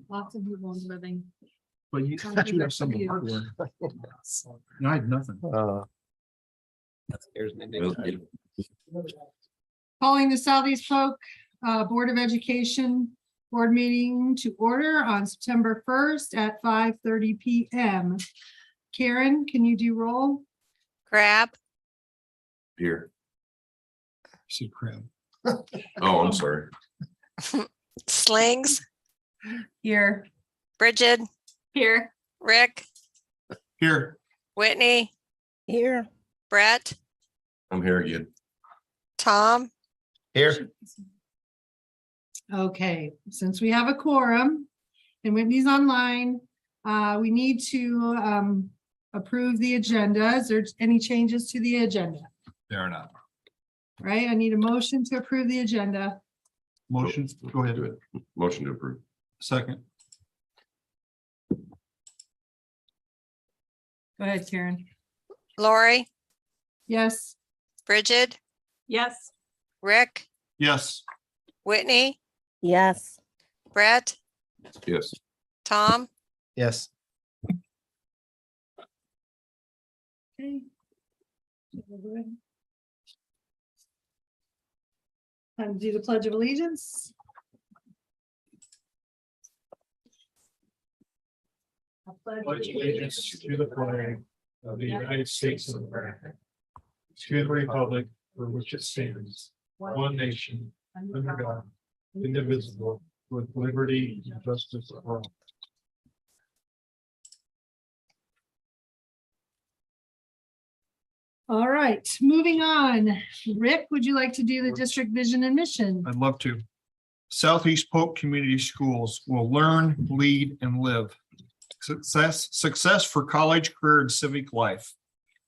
Lots of people living. But you Sounds have like some you. hardware. No, I had nothing. Calling the Southeast Polk Board of Education Board Meeting to order on September 1st at 5:30 PM. Karen, can you do roll? Crab, Here. See crab. Oh, I'm sorry. Slings, Here. Bridget, Here. Rick, Here. Whitney, Here. Brett, I'm here again. Tom, Here. Okay, since we have a quorum and Whitney's online, we need to approve the agenda. Is there any changes to the agenda? There are not. Right, I need a motion to approve the agenda. Motion, go ahead. Do it. Motion to approve. Second. Go ahead, Karen. Lori, Yes. Bridget, Yes. Rick, Yes. Whitney, Yes. Brett, Yes. Tom, Yes. Okay. Time to do the Pledge of Allegiance. I Pledge allegiance to the flag of the United States of America, to the republic for which it stands, one nation, under God, indivisible, with liberty and justice for all. All right, moving on. Rick, would you like to do the district vision and mission? I'd love to. Southeast Polk Community Schools will learn, lead, and live. Success for college, career, and civic life.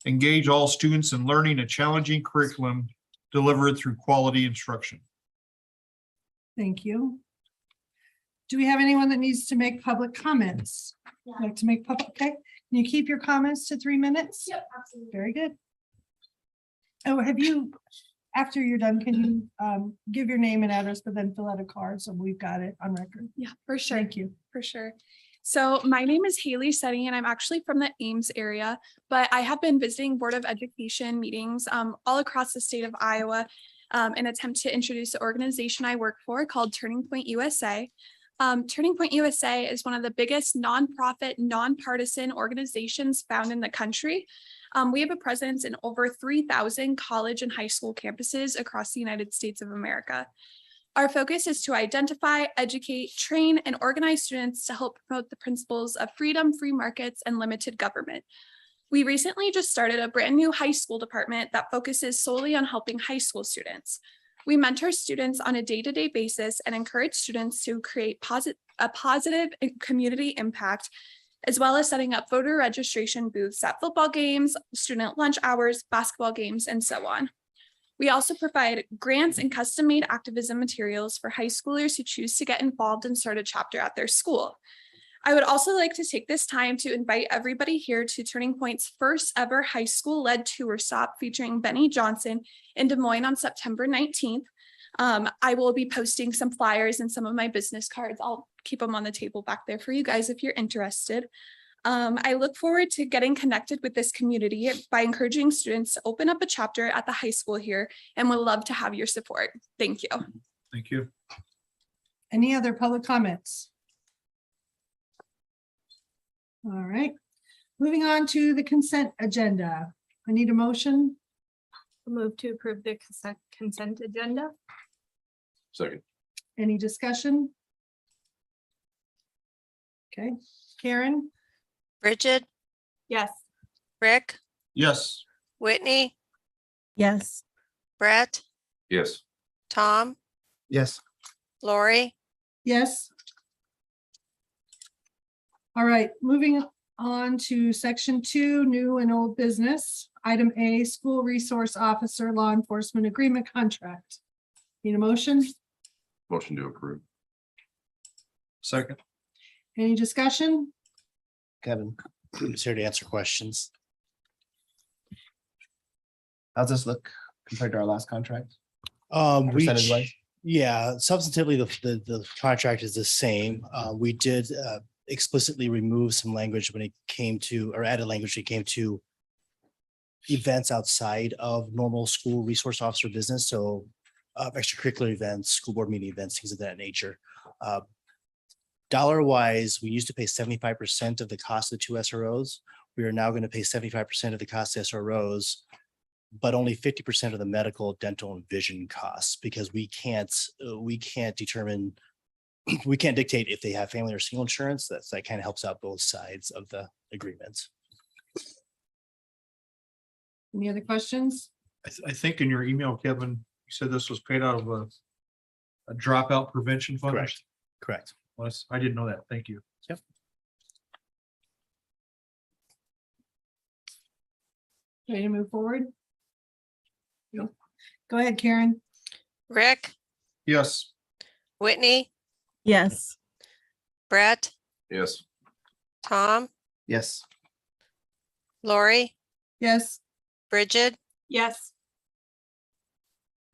Engage all students in learning a challenging curriculum delivered through quality instruction. Thank you. Do we have anyone that needs to make public comments? Like to make public, okay? Can you keep your comments to 3 minutes? Yep, absolutely. Very good. Oh, have you, after you're done, can you give your name and address, but then fill out a card so we've got it on record? Yeah, for sure. Thank you. For sure. So my name is Haley Setting and I'm actually from the Ames area, but I have been visiting Board of Education meetings all across the state of Iowa in an attempt to introduce the organization I work for called Turning Point USA. Turning Point USA is one of the biggest nonprofit, nonpartisan organizations found in the country. We have a presence in over 3,000 college and high school campuses across the United States of America. Our focus is to identify, educate, train, and organize students to help promote the principles of freedom, free markets, and limited government. We recently just started a brand new high school department that focuses solely on helping high school students. We mentor students on a day-to-day basis and encourage students to create a positive community impact, as well as setting up voter registration booths at football games, student lunch hours, basketball games, and so on. We also provide grants and custom-made activism materials for high schoolers who choose to get involved and start a chapter at their school. I would also like to take this time to invite everybody here to Turning Point's first ever high school-led tour stop featuring Benny Johnson in Des Moines on September 19th. I will be posting some flyers and some of my business cards. I'll keep them on the table back there for you guys if you're interested. I look forward to getting connected with this community by encouraging students to open up a chapter at the high school here and would love to have your support. Thank you. Thank you. Any other public comments? All right, moving on to the consent agenda. I need a motion. Move to approve the consent agenda. Second. Any discussion? Okay, Karen? Bridget, Yes. Rick, Yes. Whitney, Yes. Brett, Yes. Tom, Yes. Lori, Yes. All right, moving on to section 2, new and old business. Item A, school resource officer law enforcement agreement contract. Need a motion? Motion to approve. Second. Any discussion? Kevin is here to answer questions. How's this look compared to our last contract? We, Percentage wise? Yeah, substantively, the contract is the same. We did explicitly remove some language when it came to, or added language when it came to events outside of normal school resource officer business. So extracurricular events, school board meeting events, things of that nature. Dollar wise, we used to pay 75% of the cost of the two SROs. We are now going to pay 75% of the cost of SROs, but only 50% of the medical, dental, and vision costs, because we can't determine, we can't dictate if they have family or single insurance. That kind of helps out both sides of the agreement. Any other questions? I think in your email, Kevin, you said this was paid out of a dropout prevention fund. Correct. Correct. I didn't know that. Thank you. Yep. Ready to move forward? Go ahead, Karen. Rick, Yes. Whitney, Yes. Brett, Yes. Tom, Yes. Lori, Yes. Bridget, Yes.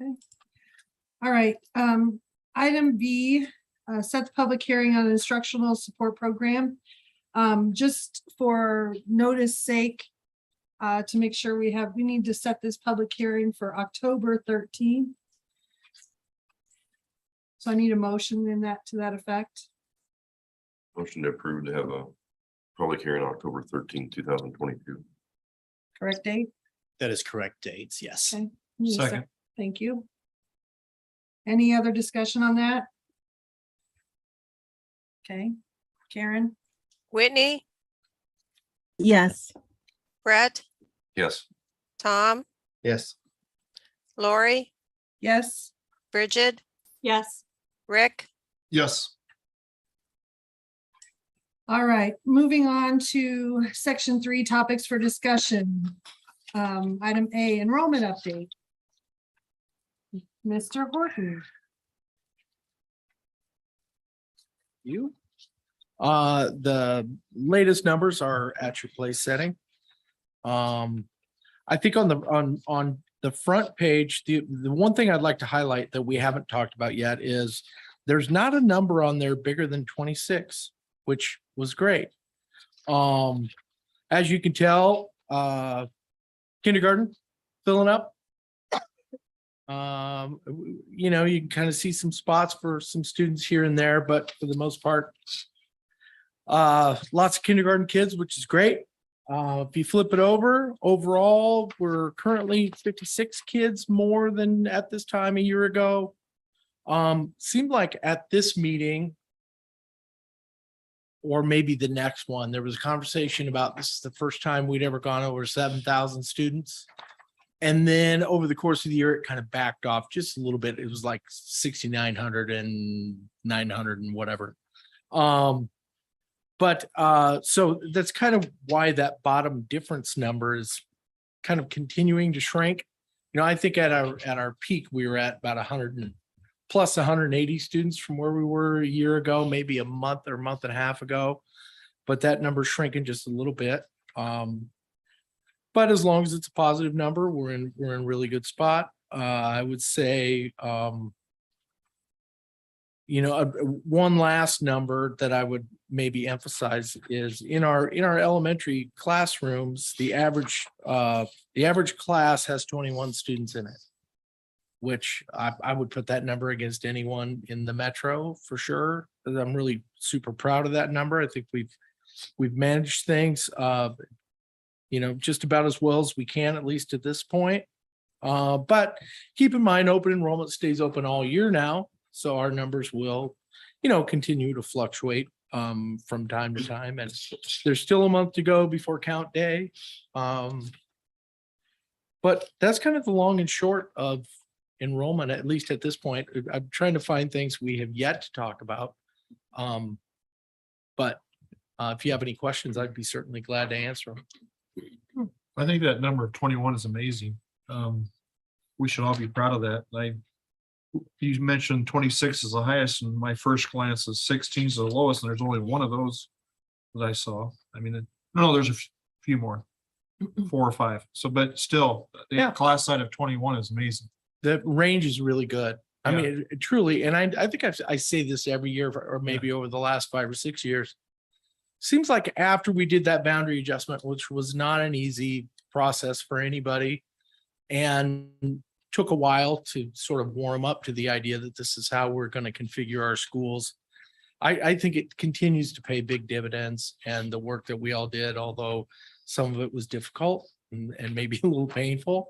All right. Item B, set the public hearing on instructional support program. Just for notice sake, to make sure we need to set this public hearing for October 13th. So I need a motion to that effect. Motion to approve to have a public hearing October 13th, 2022. Correct date? That is correct dates. Yes. Okay. Need a Second. Thank you. Any other discussion on that? Okay, Karen? Whitney, Yes. Brett, Yes. Tom, Yes. Lori, Yes. Bridget, Yes. Rick, Yes. All right, moving on to section 3, topics for discussion. Item A, enrollment update. Mr. Horton. The latest numbers are at your place setting. I think on the front page, the one thing I'd like to highlight that we haven't talked about yet is there's not a number on there bigger than 26, which was great. As you can tell, kindergarten filling up. You can kind of see some spots for some students here and there, but for the most part, lots of kindergarten kids, which is great. If you flip it over, overall, we're currently 56 kids more than at this time a year ago. Seemed like at this meeting, or maybe the next one, there was a conversation about this is the first time we'd ever gone over 7,000 students. And then over the course of the year, it kind of backed off just a little bit. It was like 6,900 and 900 and whatever. So that's kind of why that bottom difference number is kind of continuing to shrink. I think at our peak, we were at about 100 and plus 180 students from where we were a year ago, maybe a month or a month and a half ago. But that number's shrinking just a little bit. But as long as it's a positive number, we're in a really good spot. I would say, one last number that I would maybe emphasize is in our elementary classrooms, the average class has 21 students in it, which I would put that number against anyone in the metro for sure. I'm really super proud of that number. I think we've managed things just about as well as we can, at least at this point. But keep in mind, open enrollment stays open all year now. So our numbers will, continue to fluctuate from time to time. And there's still a month to go before count day. But that's kind of the long and short of enrollment, at least at this point. I'm trying to find things we have yet to talk about. But if you have any questions, I'd be certainly glad to answer them. I think that number of 21 is amazing. We should all be proud of that. You mentioned 26 is the highest, and my first glance is 16 is the lowest, and there's only one of those that I saw. I mean, no, there's a few more, 4 or 5. So, but still, the class side of 21 is amazing. The range is really good. I Yeah. mean, truly, and I think I say this every year or maybe over the last 5 or 6 years. Seems like after we did that boundary adjustment, which was not an easy process for anybody, and took a while to sort of warm up to the idea that this is how we're going to configure our schools. I think it continues to pay big dividends, and the work that we all did, although some of it was difficult and maybe a little painful,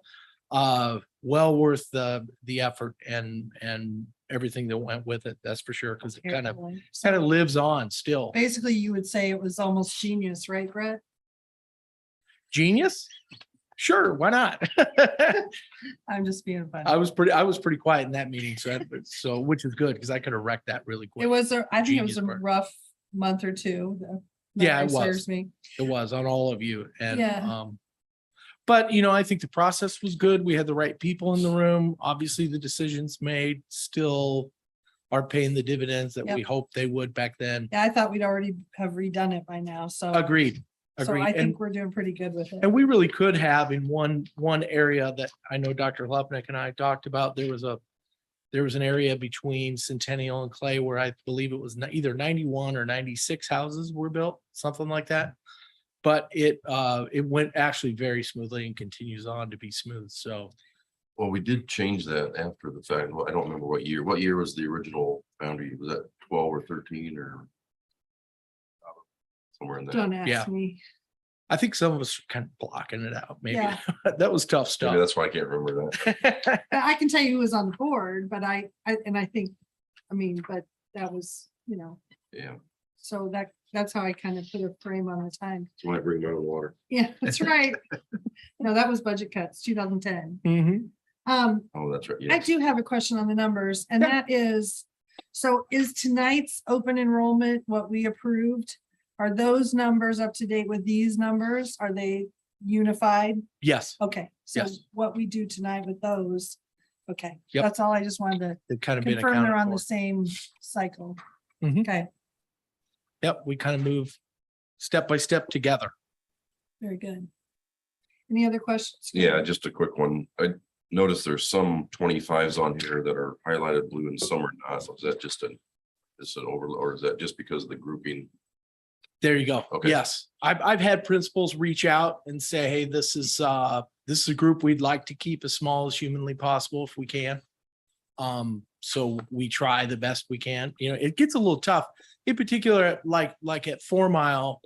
well worth the effort and everything that went with it. That's for sure, because it kind of lives on still. Basically, you would say it was almost genius, right, Brett? Genius? Sure, why not? I'm just being funny. I was pretty quiet in that meeting, so which is good because I could have wrecked that really quick. It was, I think it was Genius a part. rough month or two. Yeah, it Memory was. serves me. It was on all of you, and Yeah. but I think the process was good. We had the right people in the room. Obviously, the decisions made still are paying the dividends that we Yep. hoped they would back then. Yeah, I thought we'd already have redone it by now, so. Agreed. So Agreed. I And think we're doing pretty good with it. And we really could have in one area that I know Dr. Lupnick and I talked about. There was an area between Centennial and Clay where I believe it was either 91 or 96 houses were built, something like that. But it went actually very smoothly and continues on to be smooth. So Well, we did change that after the fact. Well, I don't remember what year. What year was the original boundary? Was that 12 or 13 or? Somewhere in there. Don't Yeah. ask me. I think some of us are kind of blocking it out. Maybe Yeah. that was tough Maybe stuff. that's why I can't remember that. I can tell you who was on the board, but I think, but that was, Yeah, so that's how I kind of put a frame on the time. that's when I bring my own water. Yeah, that's right. No, that was budget cuts, 2010. Mhm. Oh, that's right. I Yes. do have a question on the numbers, and Yeah. that is, so is tonight's open enrollment what we approved? Are those numbers up to date with these numbers? Are they unified? Yes, Okay, so Yes. what we do tonight with those, okay, Yep. that's all I just wanted to they've kind of been confirm they're on accounted the for. same cycle. Mhm. Okay, Yep, we kind of move step by step together. very good. Any other questions? Yeah, just a quick one. I noticed there's some 25s on here that are highlighted blue and some are not. So is that just an overload, or is that just because of the grouping? There you go. Okay. Yes, I've had principals reach out and say, hey, this is a group we'd like to keep as small as humanly possible if we can. So we try the best we can. It gets a little tough, in particular, like at 4 Mile.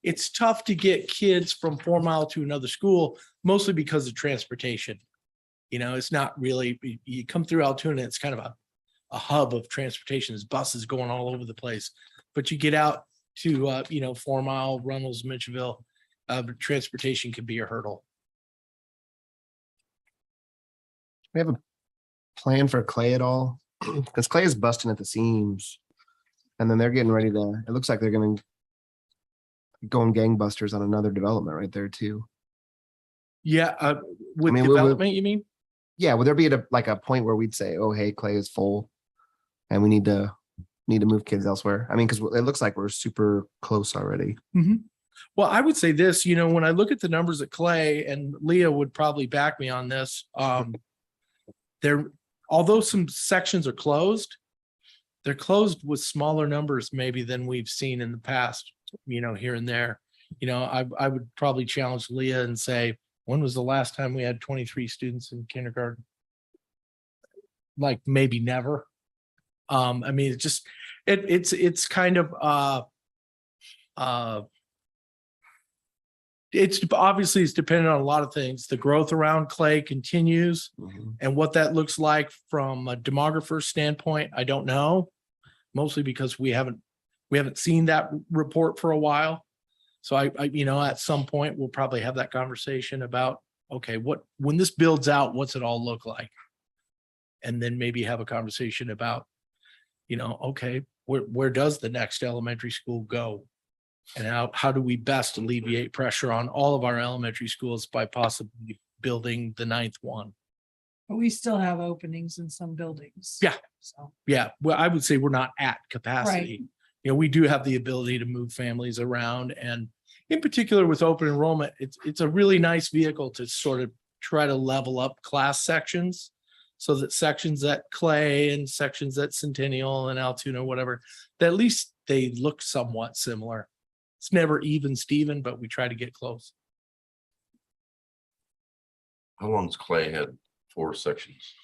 It's tough to get kids from 4 Mile to another school, mostly because of transportation. It's not really, you come through Altoona, it's kind of a hub of transportation. There's buses going all over the place, but you get out to 4 Mile, Runnels, Mitchellville, transportation can be a hurdle. We have a plan for Clay at all? Because Clay is busting at the seams. And then they're getting ready to, it looks like they're going to go on gangbusters on another development right there too. Yeah, with mean, development, you mean? Yeah, would there be a point where we'd say, oh, hey, Clay is full and we need to move kids elsewhere? I mean, because it looks like we're super close already. Well, I would say this, when I look at the numbers at Clay, and Leah would probably back me on this, although some sections are closed, they're closed with smaller numbers maybe than we've seen in the past, here and there. I would probably challenge Leah and say, when was the last time we had 23 students in kindergarten? Like maybe never. I mean, it's kind of it's obviously it's dependent on a lot of things. The growth around Clay continues, and what that looks like from a demographer standpoint, I don't know. Mostly because we haven't seen that report for a while. So I at some point we'll probably have that conversation about, okay, when this builds out, what's it all look like? And then maybe have a conversation about, okay, where does the next elementary school go? And how do we best alleviate pressure on all of our elementary schools by possibly building the 9th one? But we still have openings in some buildings. Yeah. So, Yeah, well, I would say we're not at capacity. We do have the ability to move families around, and in particular with open enrollment, it's a really nice vehicle to sort of try to level up class sections So that sections at Clay and sections at Centennial and Altoona, whatever, that at least they look somewhat similar. It's never even Steven, but we try to get close. How long's Clay had 4 sections?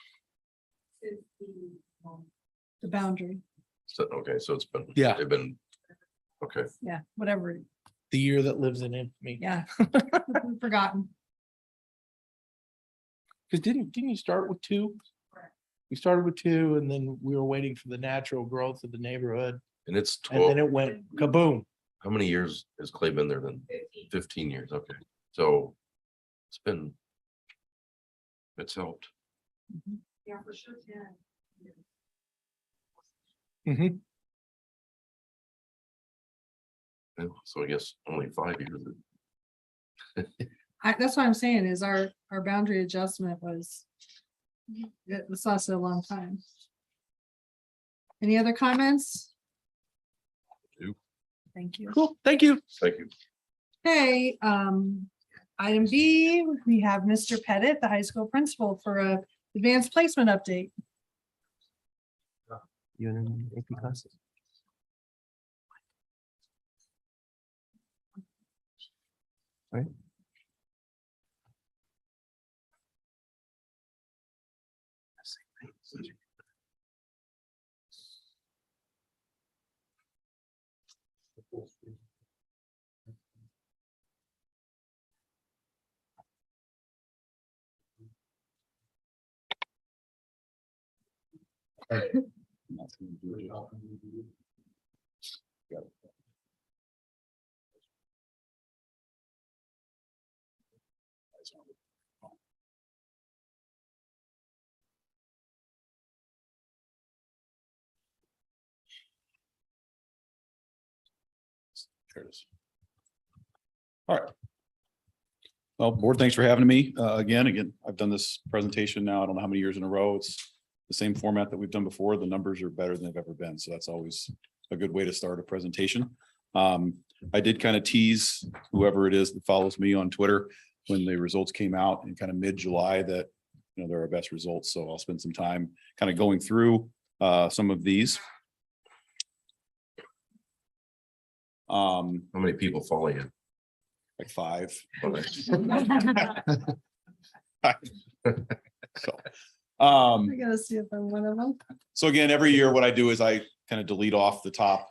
The boundary, So, okay, so it's been. Yeah. They've been, okay. yeah, whatever, The year that lives in infamy. yeah. Forgotten. Because didn't you start with 2? We started with 2 and then we were waiting for the natural growth of the neighborhood. And it's And then 12. it went kaboom. How many years has Clay been there then? 15 years, okay. So it's helped. Yeah, for sure. Mhm. Yeah, so I guess only 5 years. That's what I'm saying is our boundary adjustment was, it lasted a long time. Any other comments? Nope. Thank you. Cool, thank you. Thank you. Okay, item B, we have Mr. Pettit, the high school principal, for a advanced placement update. You in AP classes? Right. There it is. All right. Well, board, thanks for having me. Again, I've done this presentation now, I don't know how many years in a row. It's the same format that we've done before. The numbers are better than they've ever been. So that's always a good way to start a presentation. I did kind of tease whoever it is that follows me on Twitter when the results came out in kind of mid-July that, you know, they're our best results. So I'll spend some time kind of going through some of these. How many people follow you? Like 5. Okay. So, I gotta see if I'm one of them. so again, every year what I do is I kind of delete off the top,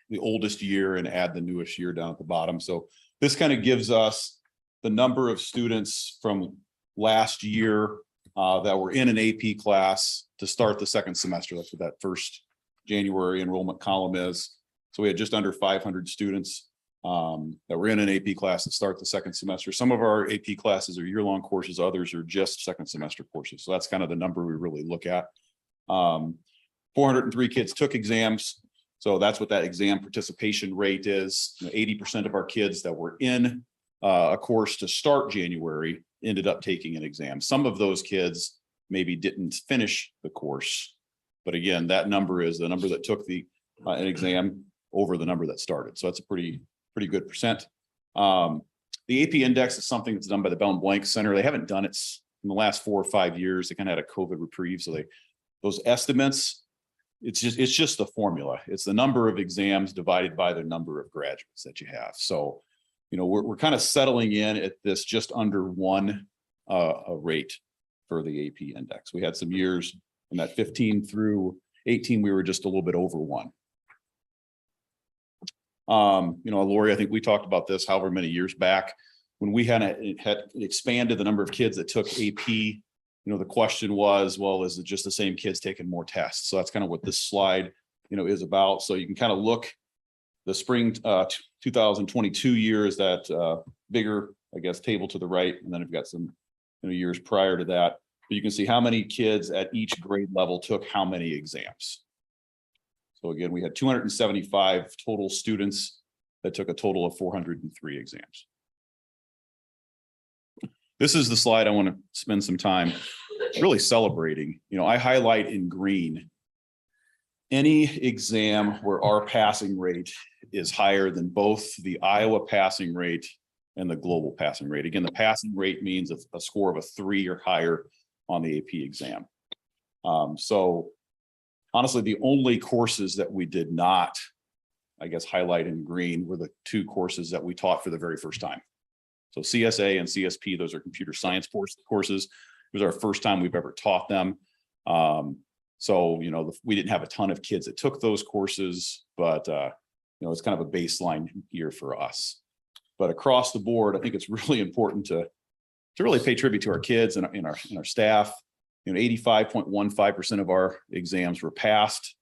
the oldest year and add the newest year down at the bottom. So this kind of gives us the number of students from last year that were in an AP class to start the second semester. That's what that first January enrollment column is. So we had just under 500 students that were in an AP class that start the second semester. Some of our AP classes are year-long courses, others are just second semester courses. So that's kind of the number we really look at. 403 kids took exams. So that's what that exam participation rate is. 80% of our kids that were in a course to start January ended up taking an exam. Some of those kids maybe didn't finish the course. But again, that number is the number that took the an exam over the number that started. So that's a pretty good percent. The AP index is something that's done by the Bell and Blank Center. They haven't done it in the last 4 or 5 years. They kind of had a COVID reprieve. So those estimates, it's just the formula. It's the number of exams divided by the number of graduates that you have. So, you know, we're kind of settling in at this just under 1 a rate for the AP index. We had some years in that 15 through 18, we were just a little bit over 1. You know, Lori, I think we talked about this however many years back when we had expanded the number of kids that took AP. You know, the question was, well, is it just the same kids taking more tests? So that's kind of what this slide, you know, is about. So you can kind of look the spring 2022 year is that bigger, I guess, table to the right. And then we've got some, you know, years prior to that. But you can see how many kids at each grade level took how many exams. So again, we had 275 total students that took a total of 403 exams. This is the slide I want to spend some time really celebrating. You know, I highlight in green any exam where our passing rate is higher than both the Iowa passing rate and the global passing rate. Again, the passing rate means a score of a 3 or higher on the AP exam. So honestly, the only courses that we did not, I guess, highlight in green were the two courses that we taught for the very first time. So CSA and CSP, those are computer science courses. It was our first time we've ever taught them. So, you know, we didn't have a ton of kids that took those courses, but, you know, it's kind of a baseline year for us. But across the board, I think it's really important to really pay tribute to our kids and our staff. You know, 85.15% of our exams were passed.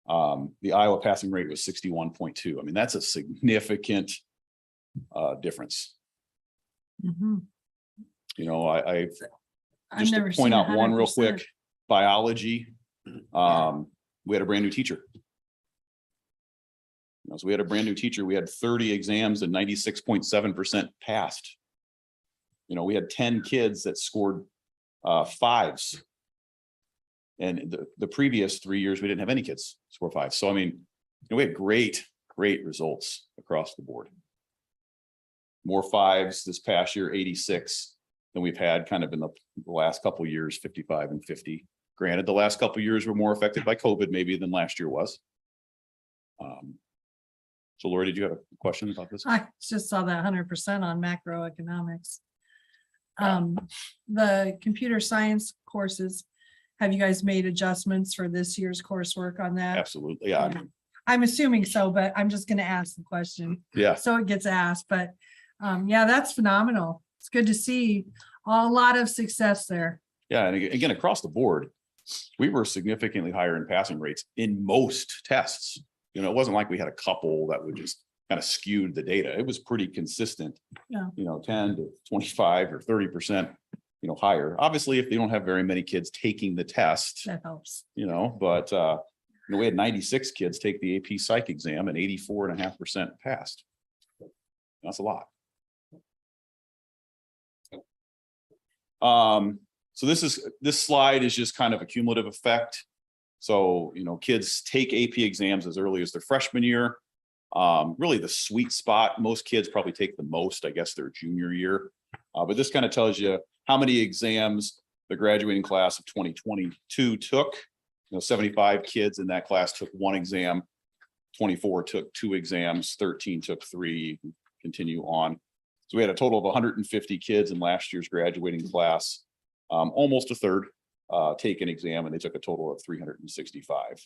The Iowa passing rate was 61.2. I mean, that's a significant difference. Mhm. You know, I I've just to never point seen out one real 100%. quick, biology. We had a brand new teacher. You know, so we had a brand new teacher. We had 30 exams and 96.7% passed. You know, we had 10 kids that scored fives. And the previous 3 years, we didn't have any kids score five. So, I mean, you know, we had great results across the board. More fives this past year, 86, than we've had kind of in the last couple of years, 55 and 50. Granted, the last couple of years were more affected by COVID maybe than last year was. So Lori, did you have a question about this? I just saw that 100% on macroeconomics. The computer science courses, have you guys made adjustments for this year's coursework on that? Absolutely, yeah. I'm assuming so, but I'm just gonna ask the question. Yeah. So it gets asked, but yeah, that's phenomenal. It's good to see a lot of success there. Yeah, and again, across the board, we were significantly higher in passing rates in most tests. You know, it wasn't like we had a couple that would just kind of skewed the data. It was pretty consistent. Yeah. You know, 10 to 25 or 30%, you know, higher. Obviously, if they don't have very many kids taking the test, That helps. you know, but you know, we had 96 kids take the AP Psych exam and 84.5% passed. That's a lot. So this slide is just kind of a cumulative effect. So, you know, kids take AP exams as early as their freshman year. Really the sweet spot, most kids probably take the most, I guess, their junior year. But this kind of tells you how many exams the graduating class of 2022 took. You know, 75 kids in that class took one exam, 24 took two exams, 13 took three, continue on. So we had a total of 150 kids in last year's graduating class, almost a third take an exam, and they took a total of 365.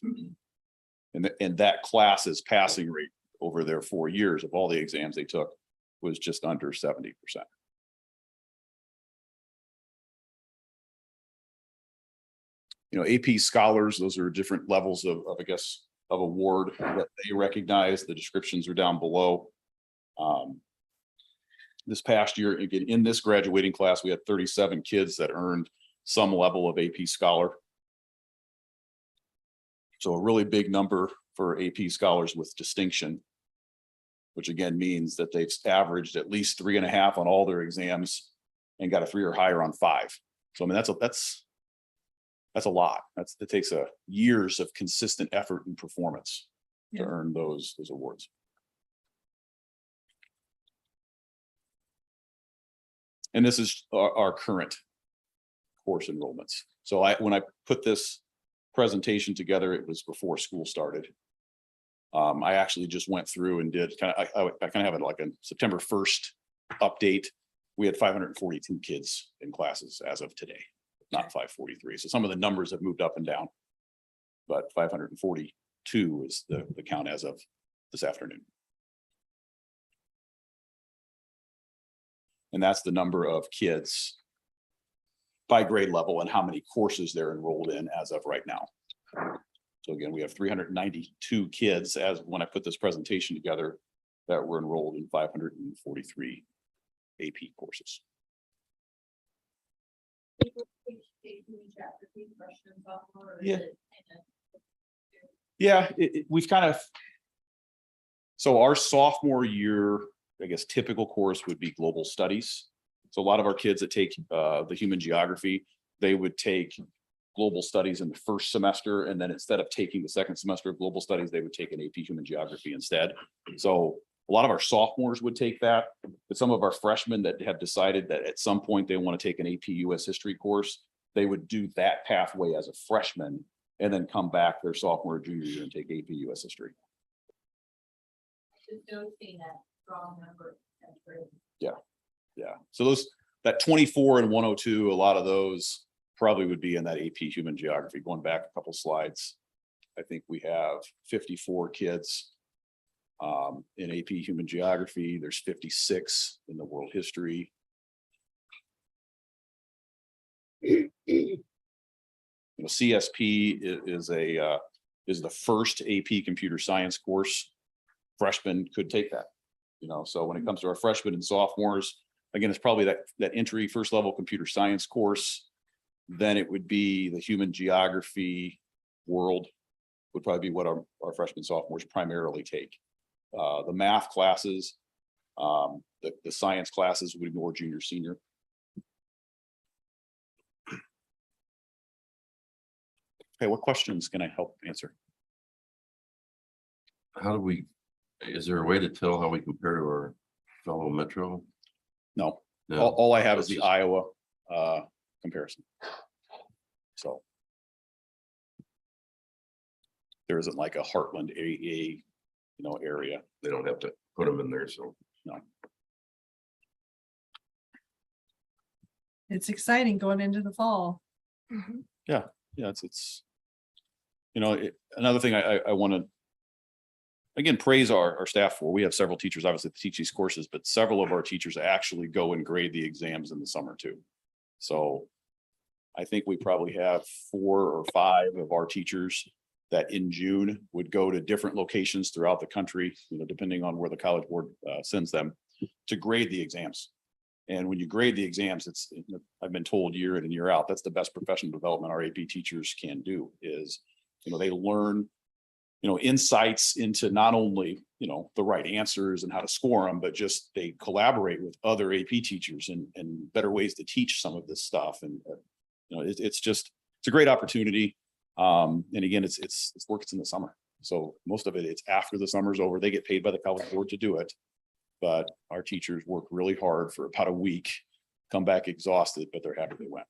And that class's passing rate over their 4 years of all the exams they took was just under 70%. You know, AP scholars, those are different levels of I guess, of award that they recognize. The descriptions are down below. This past year, again, in this graduating class, we had 37 kids that earned some level of AP Scholar. So a really big number for AP scholars with distinction, which again means that they've averaged at least 3.5 on all their exams and got a 3 or higher on 5. So I mean, that's a lot. That takes years of consistent effort and performance to earn those awards. And this is our current course enrollments. So when I put this presentation together, it was before school started. I actually just went through and did I kind of have it like a September 1st update. We had 542 kids in classes as of today, not 543. So some of the numbers have moved up and down, but 542 is the count as of this afternoon. And that's the number of kids by grade level and how many courses they're enrolled in as of right now. So again, we have 392 kids as when I put this presentation together that were enrolled in 543 AP courses. Yeah, we've kind of, so our sophomore year, I guess, typical course would be global studies. So a lot of our kids that take the human geography, they would take global studies in the first semester. And then instead of taking the second semester of global studies, they would take an AP human geography instead. So a lot of our sophomores would take that, but some of our freshmen that have decided that at some point they want to take an AP US history course, they would do that pathway as a freshman and then come back their sophomore or junior year and take AP US history. Yeah. So those, that 24 and 102, a lot of those probably would be in that AP human geography. Going back a couple slides, I think we have 54 kids in AP human geography. There's 56 in the world history. CSP is the first AP computer science course. Freshmen could take that, so when it comes to our freshmen and sophomores, again, it's probably that entry first level computer science course. Then it would be the human geography world would probably be what our freshmen and sophomores primarily take. The math classes, the science classes would be more junior, senior. Okay, what questions can I help answer? Is there a way to tell how we compare to our fellow metro? No, No, all I have is that's the just- Iowa comparison. So there isn't like a Heartland AA, area. They don't have to put them in there, so. No. It's exciting going into the fall. Yeah, it's another thing I want to again praise our staff for. We have several teachers obviously that teach these courses, but several of our teachers actually go and grade the exams in the summer too. So I think we probably have 4 or 5 of our teachers that in June would go to different locations throughout the country, depending on where the College Board sends them to grade the exams. And when you grade the exams, I've been told year in and year out, that's the best professional development our AP teachers can do is, they learn, insights into not only, the right answers and how to score them, but just they collaborate with other AP teachers and better ways to teach some of this stuff. And, it's a great opportunity. And again, it's work, it's in the summer. So most of it's after the summer's over, they get paid by the College Board to do it. But our teachers work really hard for about a week, come back exhausted, but they're happy they went.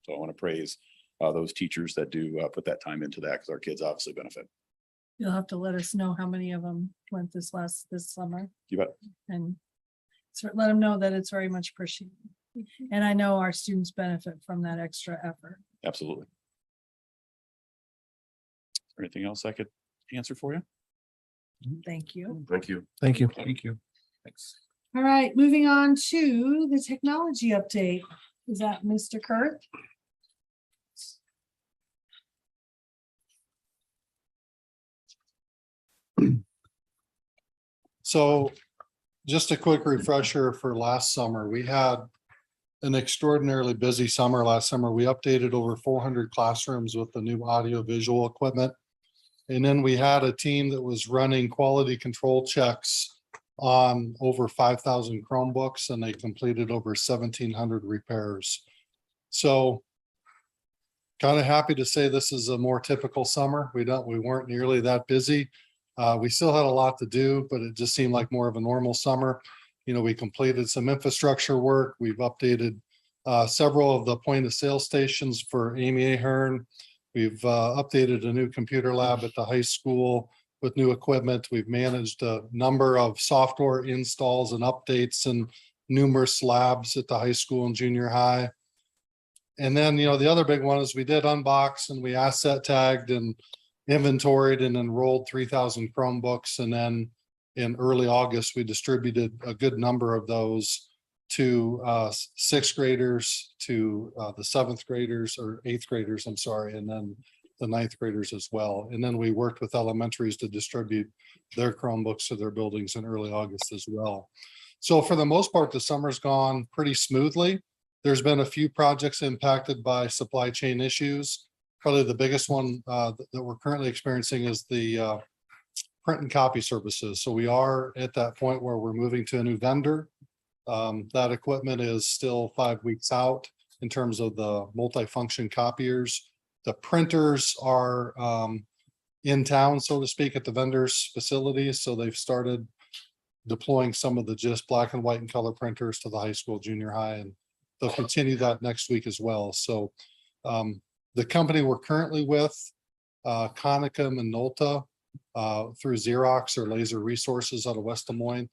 So I want to praise those teachers that do put that time into that because our kids obviously benefit. You'll have to let us know how many of them went this summer You bet. and let them know that it's very much appreciated. And I know our students benefit from that extra effort. Absolutely. Is there anything else I could answer for you? Thank you. Thank you. Thank you. Thank you. Thanks. All right, moving on to the technology update. Is that Mr. Kurt? So just a quick refresher for last summer, we had an extraordinarily busy summer. Last summer, we updated over 400 classrooms with the new audio visual equipment. And then we had a team that was running quality control checks on over 5,000 Chromebooks, and they completed over 1,700 repairs. So kind of happy to say this is a more typical summer. We weren't nearly that busy. We still had a lot to do, but it just seemed like more of a normal summer. We completed some infrastructure work. We've updated several of the point of sale stations for Amy Ahern. We've updated a new computer lab at the high school with new equipment. We've managed a number of software installs and updates and numerous labs at the high school and junior high. And then, the other big one is we did unbox and we asset tagged and inventoried and enrolled 3,000 Chromebooks. And then in early August, we distributed a good number of those to 6th graders, to the 7th graders or 8th graders, I'm sorry, and then the 9th graders as well. And then we worked with elementaries to distribute their Chromebooks to their buildings in early August as well. So for the most part, the summer's gone pretty smoothly. There's been a few projects impacted by supply chain issues. Probably the biggest one that we're currently experiencing is the print and copy services. So we are at that point where we're moving to a new vendor. That equipment is still 5 weeks out in terms of the multifunction copiers. The printers are in town, so to speak, at the vendor's facilities. So they've started deploying some of the just black and white and color printers to the high school, junior high, and they'll continue that next week as well. So The company we're currently with, Conica Minolta, through Xerox or Laser Resources out of West Des Moines.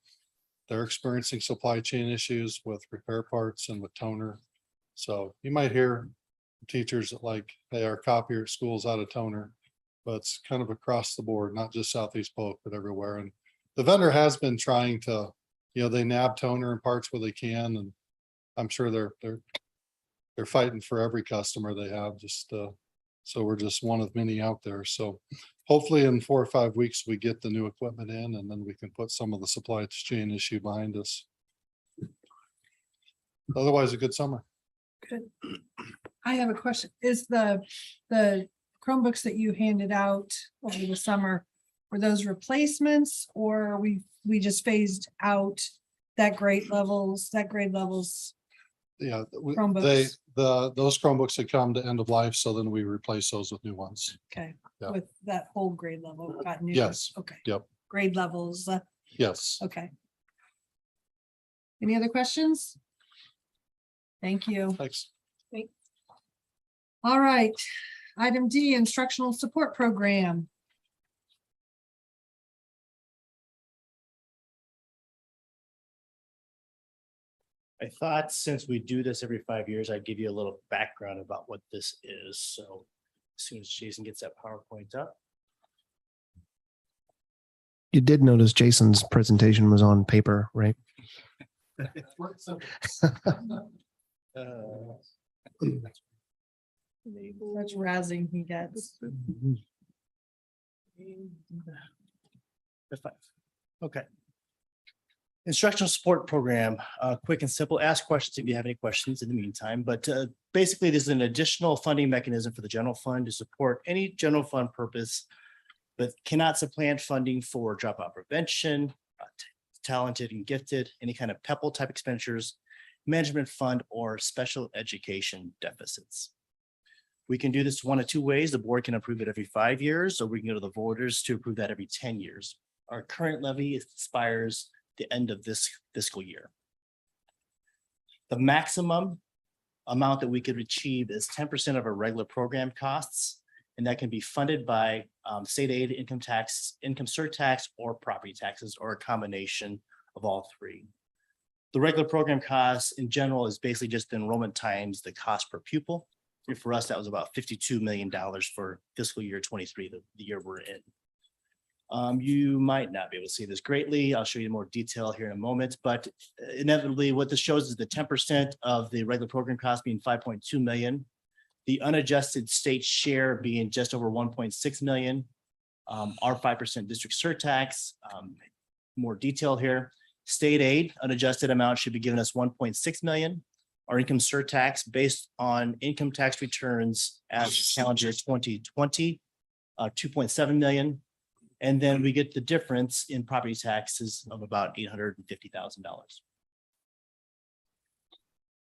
They're experiencing supply chain issues with repair parts and with toner. So you might hear teachers that like, hey, our copier at school's out of toner. But it's kind of across the board, not just Southeast Polk, but everywhere. And the vendor has been trying to, they nab toner and parts where they can, and I'm sure they're fighting for every customer they have, so we're just one of many out there. So hopefully in 4 or 5 weeks, we get the new equipment in, and then we can put some of the supply chain issue behind us. Otherwise, a good summer. Good. I have a question. Is the Chromebooks that you handed out over the summer, were those replacements, or we just phased out that grade levels? Yeah, Chromebooks. those Chromebooks had come to end of life, so then we replace those with new ones. Okay, Yeah. with that whole grade level got new. Yes. Okay. Yep. Grade levels. Yes. Okay. Any other questions? Thank you. Thanks. All right. Item D, instructional support program. I thought since we do this every 5 years, I'd give you a little background about what this is. So as soon as Jason gets that PowerPoint up. You did notice Jason's presentation was on paper, right? Such razzing he gets. F5. Okay. Instructional support program, quick and simple. Ask questions if you have any questions in the meantime, but basically this is an additional funding mechanism for the general fund to support any general fund purpose, but cannot supplant funding for dropout prevention, talented and gifted, any kind of PEPAL type expenditures, management fund, or special education deficits. We can do this one of two ways. The board can approve it every 5 years, or we can go to the voters to approve that every 10 years. Our current levy expires the end of this fiscal year. The maximum amount that we could achieve is 10% of our regular program costs, and that can be funded by state aid, income tax, income surtax, or property taxes, or a combination of all three. The regular program costs in general is basically just the enrollment times the cost per pupil. And for us, that was about $52 million for fiscal year 23, the year we're in. You might not be able to see this greatly. I'll show you more detail here in a moment, but inevitably what this shows is the 10% of the regular program cost being 5.2 million, the unadjusted state share being just over 1.6 million, our 5% district surtax, more detail here. State aid unadjusted amount should be giving us 1.6 million. Our income surtax based on income tax returns as calendar year 2020, 2.7 million. And then we get the difference in property taxes of about $850,000.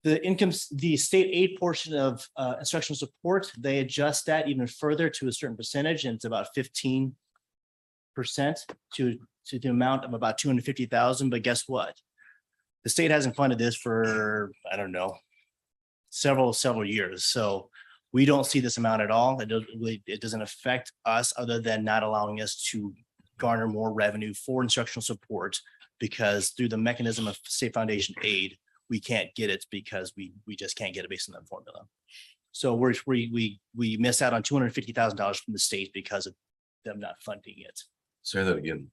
The state aid portion of instructional support, they adjust that even further to a certain percentage, and it's about 15% to the amount of about 250,000. But guess what? The state hasn't funded this for, I don't know, several years. So we don't see this amount at all. It doesn't affect us other than not allowing us to garner more revenue for instructional support, because through the mechanism of state foundation aid, we can't get it because we just can't get it based on that formula. So we miss out on $250,000 from the state because of them not funding it. Say that again.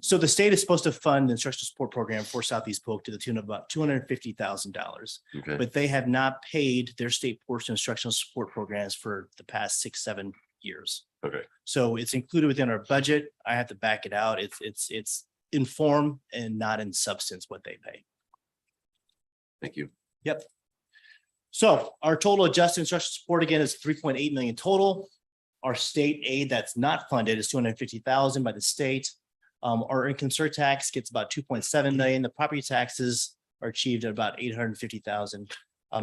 So the state is supposed to fund the instructional support program for Southeast Polk to the tune of about $250,000, Okay. but they have not paid their state portion of instructional support programs for the past 6-7 years. Okay. So it's included within our budget. I have to back it out. It's in form and not in substance what they pay. Thank you. Yep. So our total adjusted instructional support again is 3.8 million total. Our state aid that's not funded is 250,000 by the state. Our income surtax gets about 2.7 million. The property taxes are achieved at about 850,000.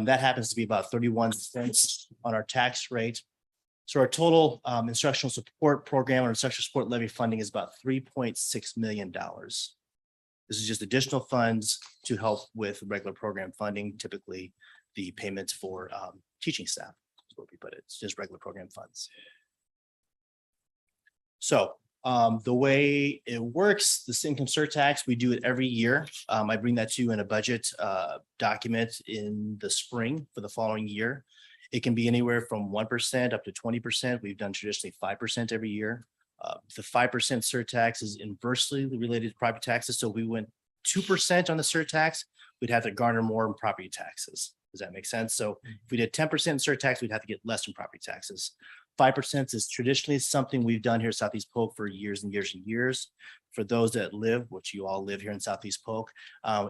That happens to be about 31 cents on our tax rate. So our total instructional support program or instructional support levy funding is about $3.6 million. This is just additional funds to help with regular program funding. Typically, the payments for teaching staff. Is what we put it. It's just regular program funds. So the way it works, this income surtax, we do it every year. I bring that to you in a budget document in the spring for the following year. It can be anywhere from 1% up to 20%. We've done traditionally 5% every year. The 5% surtax is inversely related to property taxes. So if we went 2% on the surtax, we'd have to garner more in property taxes. Does that make sense? So if we did 10% surtax, we'd have to get less in property taxes. 5% is traditionally something we've done here at Southeast Polk for years and years and years. For those that live, which you all live here in Southeast Polk,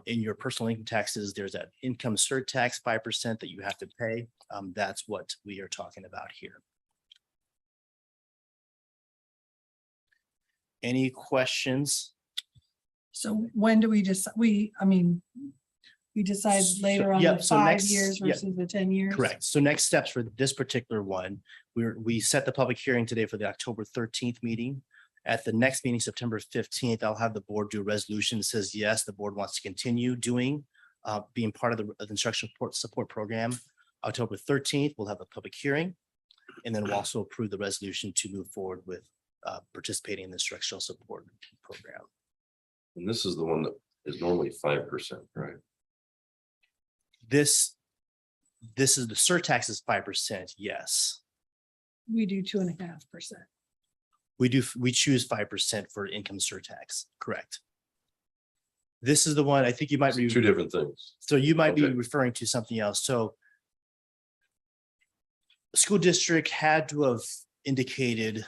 in your personal income taxes, there's that income surtax 5% that you have to pay. That's what we are talking about here. Any questions? So when do we just, we decide later on Yep, the so 5 next- years yep. versus the 10 years? Correct. So next steps for this particular one, we set the public hearing today for the October 13th meeting. At the next meeting, September 15th, I'll have the board do a resolution that says, yes, the board wants to continue doing, being part of the instructional support program. October 13th, we'll have a public hearing. And then we'll also approve the resolution to move forward with participating in the instructional support program. And this is the one that is normally 5%, right? This is the surtax is 5%. Yes, We do 2.5%. we choose 5% for income surtax. Correct. This is the one I think you might It's be. two different things. So you might be Okay. referring to something else. So the school district had to have indicated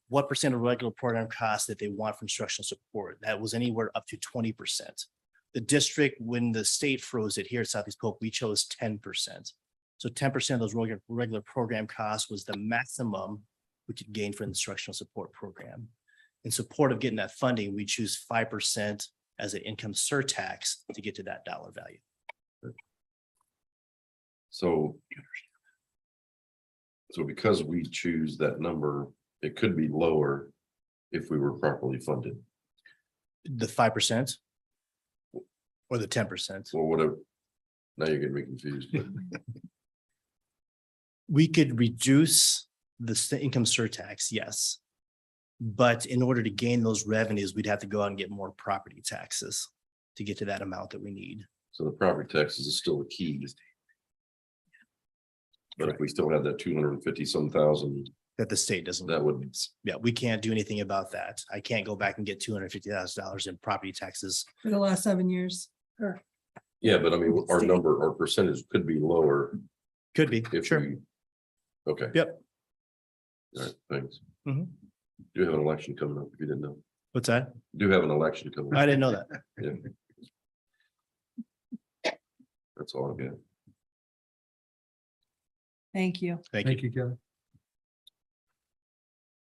what percent of regular program costs that they want for instructional support. That was anywhere up to 20%. The district, when the state froze it here at Southeast Polk, we chose 10%. So 10% of those regular program costs was the maximum we could gain for the instructional support program. In support of getting that funding, we choose 5% as an income surtax to get to that dollar value. So because we choose that number, it could be lower if we were properly funded. The 5% or the 10%. Well, whatever. Now you're getting me confused. but We could reduce the income surtax, yes. But in order to gain those revenues, we'd have to go out and get more property taxes to get to that amount that we need. So the property taxes is still a key. But if we still have that 250 some thousand, That the state doesn't. that would, Yeah, we can't do anything about that. I can't go back and get $250,000 in property taxes. For the last 7 years. Or yeah, but I mean, our number, our percentage could be lower Could be, if sure. we. Okay. Yep. All right, thanks. Mhm. Do have an election coming up, if you didn't know. What's that? Do have an election coming I up. didn't know that. Yeah. That's all I've got. Thank you. Thank you. Thank you, Kevin.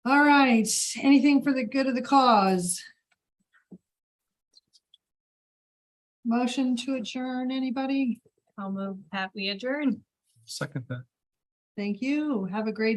All right, anything for the good of the cause? Motion to adjourn, anybody? I'll move that we adjourn. Second that. Thank you. Have a great